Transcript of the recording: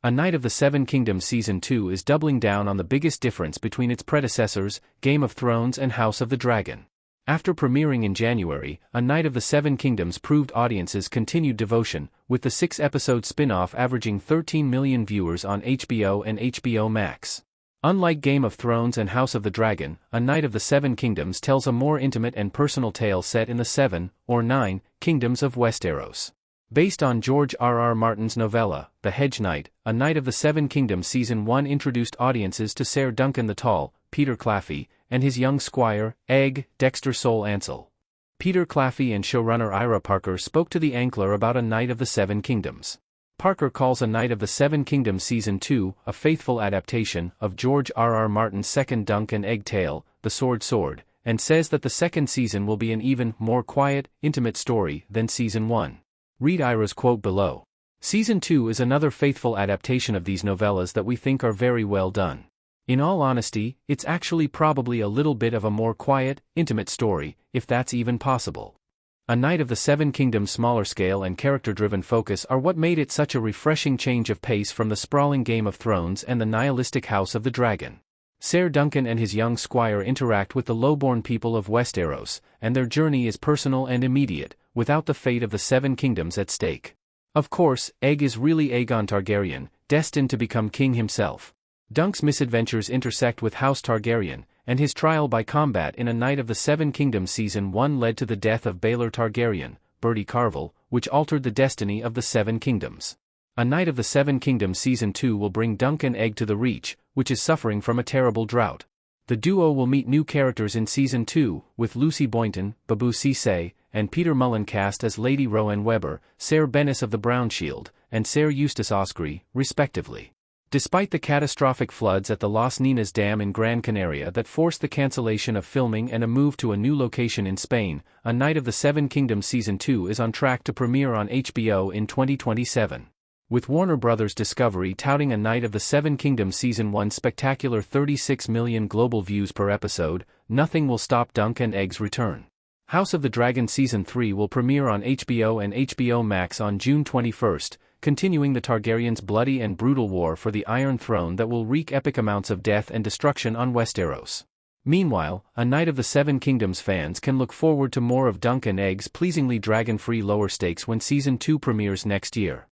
A Knight of the Seven Kingdoms Season 2 is doubling down on the biggest difference between its predecessors, Game of Thrones and House of the Dragon. After premiering in January, A Knight of the Seven Kingdoms proved audiences' continued devotion, with the 6-episode spin-off averaging 13 million viewers on HBO and HBO Max. Unlike Game of Thrones and House of the Dragon, A Knight of the Seven Kingdoms tells a more intimate and personal tale set in the 7, or 9, kingdoms of Westeros. Based on George R.R. Martin's novella, The Hedge Knight, A Knight of the Seven Kingdoms Season 1 introduced audiences to Ser Duncan the Tall, Peter Claffey, and his young squire, Egg, Dexter Sol Ansel. Peter Claffey and showrunner Ira Parker spoke to the Ankler about A Knight of the Seven Kingdoms. Parker calls A Knight of the Seven Kingdoms Season 2 a faithful adaptation of George R.R. Martin's second Dunk and Egg tale, The Sword, and says that the second season will be an even more quiet, intimate story than Season 1. Read Ira's quote below. Season 2 is another faithful adaptation of these novellas that we think are very well done. In all honesty, it's actually probably a little bit of a more quiet, intimate story, if that's even possible. A Knight of the Seven Kingdoms' smaller scale and character-driven focus are what made it such a refreshing change of pace from the sprawling Game of Thrones and the nihilistic House of the Dragon. Ser Duncan and his young squire interact with the lowborn people of Westeros, and their journey is personal and immediate, without the fate of the Seven Kingdoms at stake. Of course, Egg is really Aegon Targaryen, destined to become king himself. Dunk's misadventures intersect with House Targaryen, and his trial by combat in A Knight of the Seven Kingdoms Season 1 led to the death of Baelor Targaryen, Bertie Carvel, which altered the destiny of the Seven Kingdoms. A Knight of the Seven Kingdoms Season 2 will bring Dunk and Egg to the Reach, which is suffering from a terrible drought. The duo will meet new characters in Season 2, with Lucy Boynton, Babu Cisse, and Peter Mullen cast as Lady Rowan Webber, Ser Bennis of the Brown Shield, and Ser Eustace Osprey, respectively. Despite the catastrophic floods at the Las Ninas Dam in Gran Canaria that forced the cancellation of filming and a move to a new location in Spain, A Knight of the Seven Kingdoms Season 2 is on track to premiere on HBO in 2027. With Warner Bros. Discovery touting A Knight of the Seven Kingdoms Season 1's spectacular 36 million global views per episode, nothing will stop Dunk and Egg's return. House of the Dragon Season 3 will premiere on HBO and HBO Max on June 21, continuing the Targaryens' bloody and brutal war for the Iron Throne that will wreak epic amounts of death and destruction on Westeros. Meanwhile, A Knight of the Seven Kingdoms fans can look forward to more of Dunk and Egg's pleasingly dragon-free lower stakes when Season 2 premieres next year.